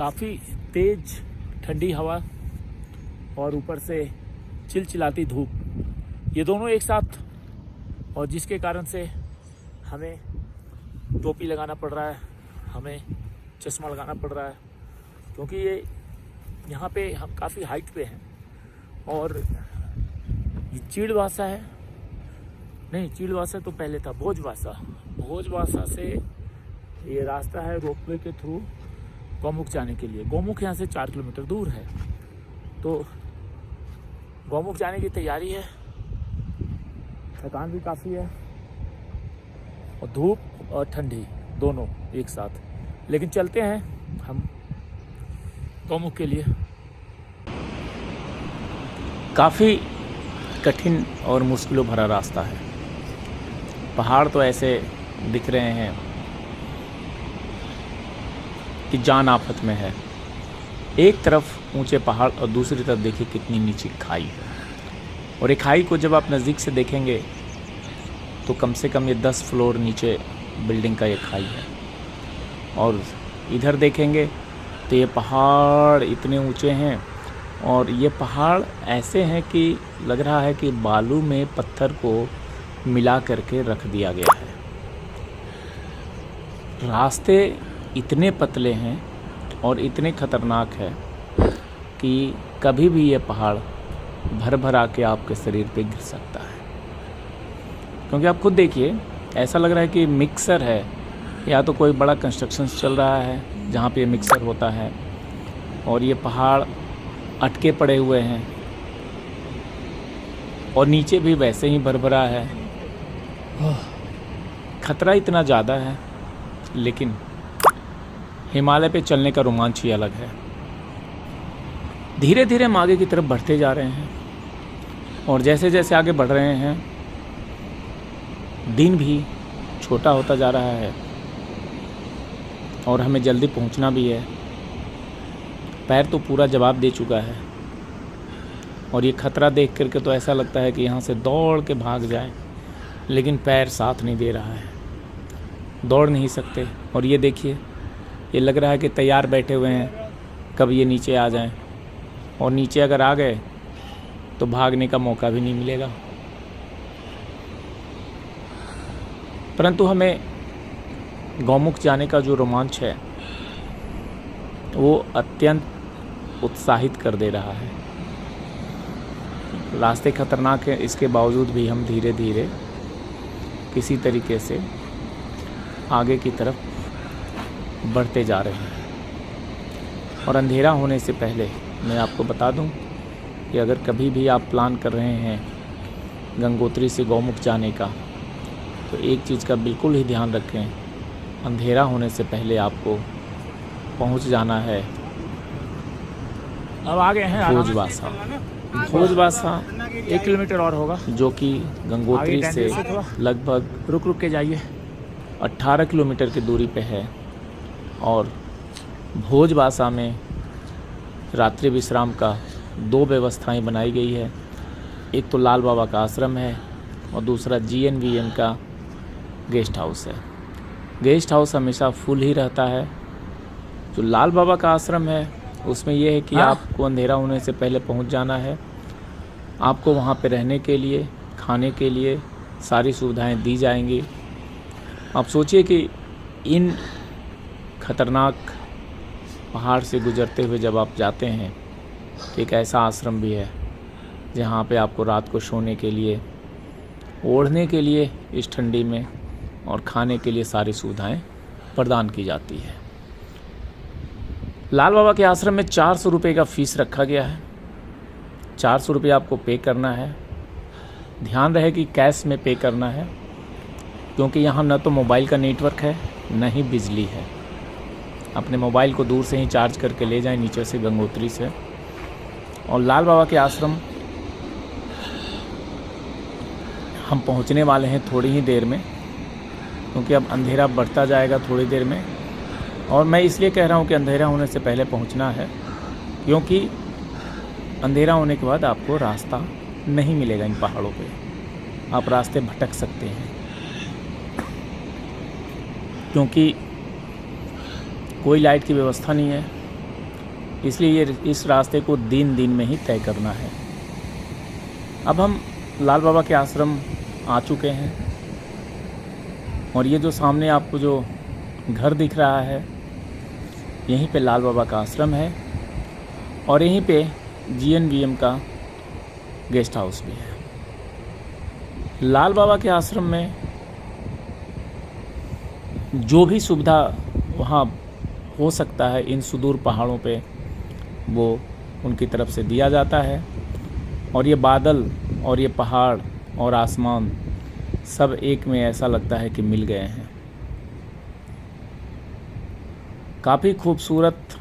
काफ़ी तेज़ ठंडी हवा और ऊपर से चिलचिलाती धूप, ये दोनों एक साथ, और जिसके कारण से हमें टोपी लगाना पड़ रहा है, हमें चश्मा लगाना पड़ रहा है, क्योंकि ये यहाँ पे हम काफ़ी हाइट पे हैं। और ये चीड़वासा है, नहीं चीड़वासा तो पहले था, भोजवासा से ये रास्ता है रोपवे के थ्रू गौमुख जाने के लिए। गौमुख यहाँ से 4 किलोमीटर दूर है, तो गौमुख जाने की तैयारी है। थकान भी काफ़ी है और धूप और ठंडी दोनों एक साथ, लेकिन चलते हैं हम गौमुख के लिए। काफ़ी कठिन और मुश्किलों भरा रास्ता है। पहाड़ तो ऐसे दिख रहे हैं कि जान आफत में है। एक तरफ ऊंचे पहाड़ और दूसरी तरफ देखिए कितनी नीची खाई है। और एक खाई को जब आप नज़दीक से देखेंगे तो कम से कम ये 10 फ्लोर नीचे बिल्डिंग का ये खाई है। और इधर देखेंगे तो ये पहाड़ इतने ऊंचे हैं, और ये पहाड़ ऐसे हैं कि लग रहा है कि बालू में पत्थर को मिला करके रख दिया गया है। रास्ते इतने पतले हैं और इतने खतरनाक है कि कभी भी ये पहाड़ भर भर आके आपके शरीर पे गिर सकता है। क्योंकि आप खुद देखिए, ऐसा लग रहा है कि मिक्सर है, या तो कोई बड़ा कंस्ट्रक्शन चल रहा है जहाँ पे मिक्सर होता है, और ये पहाड़ अटके पड़े हुए हैं और नीचे भी वैसे ही भरभरा है। खतरा इतना ज़्यादा है, लेकिन हिमालय पे चलने का रोमांच ही अलग है। धीरे धीरे हम आगे की तरफ बढ़ते जा रहे हैं, और जैसे जैसे आगे बढ़ रहे हैं दिन भी छोटा होता जा रहा है और हमें जल्दी पहुंचना भी है। पैर तो पूरा जवाब दे चुका है, और ये खतरा देख करके तो ऐसा लगता है कि यहाँ से दौड़ के भाग जाए, लेकिन पैर साथ नहीं दे रहा है, दौड़ नहीं सकते। और ये देखिए, ये लग रहा है कि तैयार बैठे हुए हैं कब ये नीचे आ जाएं, और नीचे अगर आ गए तो भागने का मौका भी नहीं मिलेगा। परंतु हमें गौमुख जाने का जो रोमांच है वो अत्यंत उत्साहित कर दे रहा है। रास्ते खतरनाक हैं, इसके बावजूद भी हम धीरे धीरे किसी तरीके से आगे की तरफ बढ़ते जा रहे हैं। और अंधेरा होने से पहले मैं आपको बता दूं कि अगर कभी भी आप प्लान कर रहे हैं गंगोत्री से गौमुख जाने का, तो एक चीज़ का बिल्कुल ही ध्यान रखें, अंधेरा होने से पहले आपको पहुंच जाना है। अब आ गए हैं भोजवासा 1 किलोमीटर और होगा, जो कि गंगोत्री से लगभग रुक के जाइए 18 किलोमीटर की दूरी पे है। और भोजवासा में रात्रि विश्राम का 2 व्यवस्थाएं बनाई गई है। एक तो लाल बाबा का आश्रम है और दूसरा GNVM का गेस्ट हाउस है। गेस्ट हाउस हमेशा फुल ही रहता है। जो लाल बाबा का आश्रम है उसमें यह है कि आपको अंधेरा होने से पहले पहुंच जाना है। आपको वहां पे रहने के लिए, खाने के लिए सारी सुविधाएं दी जाएंगी। आप सोचिए कि इन खतरनाक पहाड़ से गुजरते हुए जब आप जाते हैं तो एक ऐसा आश्रम भी है जहाँ पे आपको रात को सोने के लिए, ओढ़ने के लिए इस ठंडी में, और खाने के लिए सारी सुविधाएं प्रदान की जाती है। लाल बाबा के आश्रम में 400 रुपये का फ़ीस रखा गया है। 400 रुपये आपको पे करना है। ध्यान रहे कि कैश में पे करना है, क्योंकि यहाँ न तो मोबाइल का नेटवर्क है न ही बिजली है। अपने मोबाइल को दूर से ही चार्ज करके ले जाएं नीचे से, गंगोत्री से। और लाल बाबा के आश्रम हम पहुँचने वाले हैं थोड़ी ही देर में, क्योंकि अब अंधेरा बढ़ता जाएगा थोड़ी देर में। और मैं इसलिए कह रहा हूँ कि अंधेरा होने से पहले पहुँचना है, क्योंकि अंधेरा होने के बाद आपको रास्ता नहीं मिलेगा। इन पहाड़ों पे आप रास्ते भटक सकते हैं, क्योंकि कोई लाइट की व्यवस्था नहीं है, इसलिए ये इस रास्ते को दिन में ही तय करना है। अब हम लाल बाबा के आश्रम आ चुके हैं और ये जो सामने आपको जो घर दिख रहा है, यहीं पे लाल बाबा का आश्रम है और यहीं पे GNVM का गेस्ट हाउस भी है। लाल बाबा के आश्रम में जो भी सुविधा वहाँ हो सकता है इन सुदूर पहाड़ों पे, वो उनकी तरफ से दिया जाता है। और ये बादल और ये पहाड़ और आसमान सब एक में ऐसा लगता है कि मिल गए हैं। काफ़ी खूबसूरत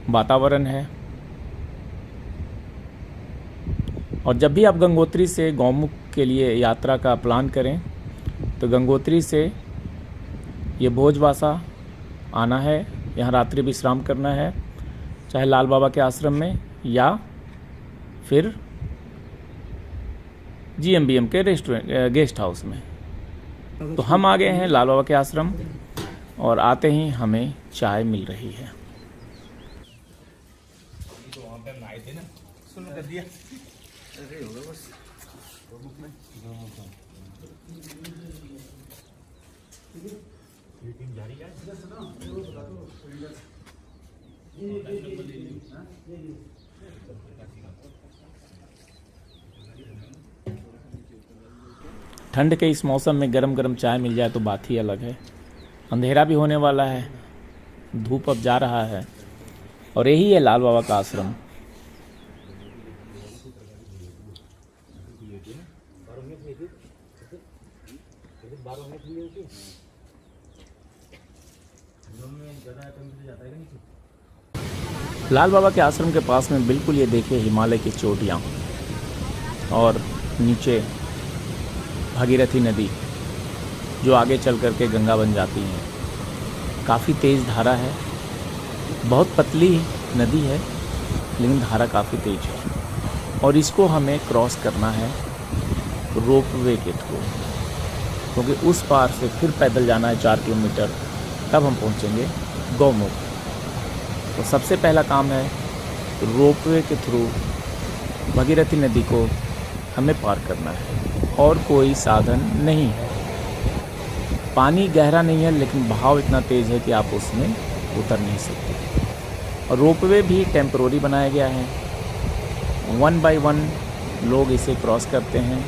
वातावरण है। और जब भी आप गंगोत्री से गौमुख के लिए यात्रा का प्लान करें तो गंगोत्री से ये भोजवासा आना है, यहाँ रात्रि विश्राम करना है, चाहे लाल बाबा के आश्रम में या फिर GNVM के गेस्ट हाउस में। तो हम आ गए हैं लाल बाबा के आश्रम और आते ही हमें चाय मिल रही है। ठंड के इस मौसम में गरम गरम चाय मिल जाए तो बात ही अलग है। अंधेरा भी होने वाला है, धूप अब जा रहा है और यही है लाल बाबा का आश्रम। लाल बाबा के आश्रम के पास में बिल्कुल ये देखिए हिमालय की चोटियाँ और नीचे भागीरथी नदी जो आगे चल कर के गंगा बन जाती है। काफ़ी तेज़ धारा है, बहुत पतली नदी है लेकिन धारा काफ़ी तेज है और इसको हमें क्रॉस करना है रोपवे के थ्रू, क्योंकि उस पार से फिर पैदल जाना है 4 किलोमीटर, तब हम पहुंचेंगे गौमुख। तो सबसे पहला काम है रोपवे के थ्रू भागीरथी नदी को हमें पार करना है और कोई साधन नहीं है। पानी गहरा नहीं है लेकिन बहाव इतना तेज़ है कि आप उसमें उतर नहीं सकते। और रोपवे भी टेम्परोरी बनाया गया है, 1 बाय 1 लोग इसे क्रॉस करते हैं।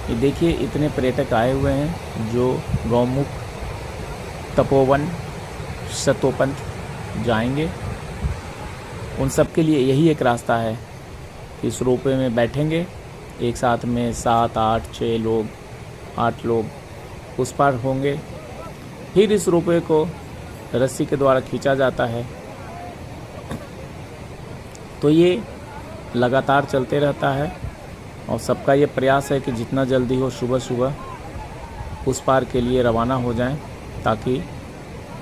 ये देखिए इतने पर्यटक आए हुए हैं जो गौमुख, तपोवन, सतोपंथ जाएंगे। उन सब के लिए यही एक रास्ता है, इस रोपवे में बैठेंगे एक साथ में 7, 8, 6 लोग, 8 लोग उस पार होंगे। फिर इस रोपवे को रस्सी के द्वारा खींचा जाता है। तो ये लगातार चलते रहता है और सबका ये प्रयास है कि जितना जल्दी हो सुबह सुबह उस पार के लिए रवाना हो जाएं, ताकि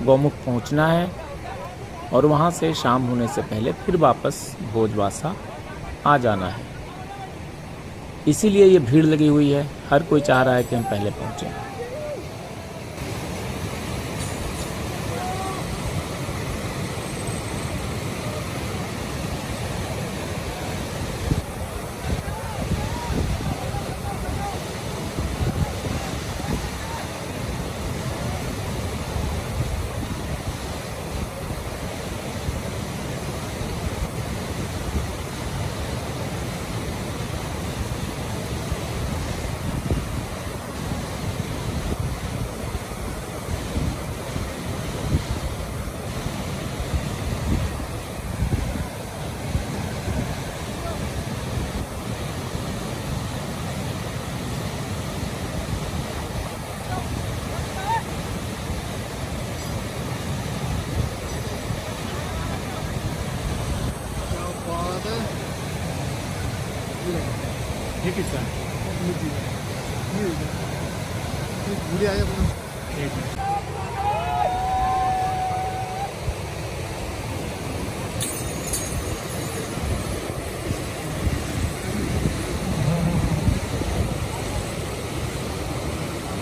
गौमुख पहुंचना है और वहां से शाम होने से पहले फिर वापस भोजवासा आ जाना है। इसीलिए ये भीड़ लगी हुई है, हर कोई चाह रहा है कि हम पहले पहुंचें। ये किसका आया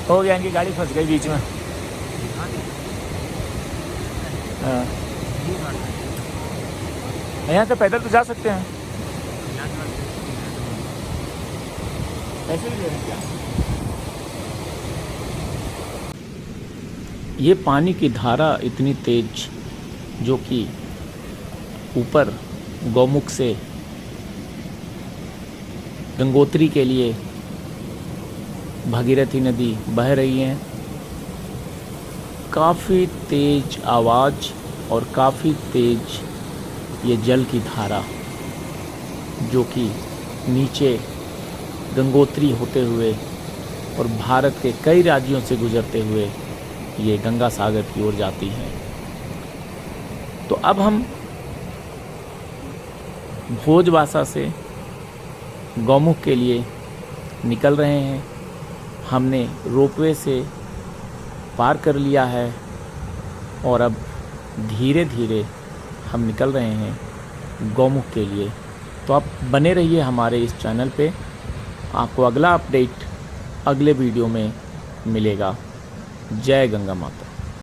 हो गया, इनकी गाड़ी फंस गई बीच में। हाँ यहाँ से पैदल तो जा सकते हैं, ऐसे भी ले रहे हैं क्या? ये पानी की धारा इतनी तेज जो कि ऊपर गौमुख से गंगोत्री के लिए भागीरथी नदी बह रही है। काफ़ी तेज आवाज़ और काफ़ी तेज ये जल की धारा जो कि नीचे गंगोत्री होते हुए और भारत के कई राज्यों से गुजरते हुए ये गंगा सागर की ओर जाती है। तो अब हम भोजवासा से गौमुख के लिए निकल रहे हैं। हमने रोपवे से पार कर लिया है और अब धीरे धीरे हम निकल रहे हैं गौमुख के लिए। तो आप बने रहिए हमारे इस चैनल पे, आपको अगला अपडेट अगले वीडियो में मिलेगा। जय गंगा माता।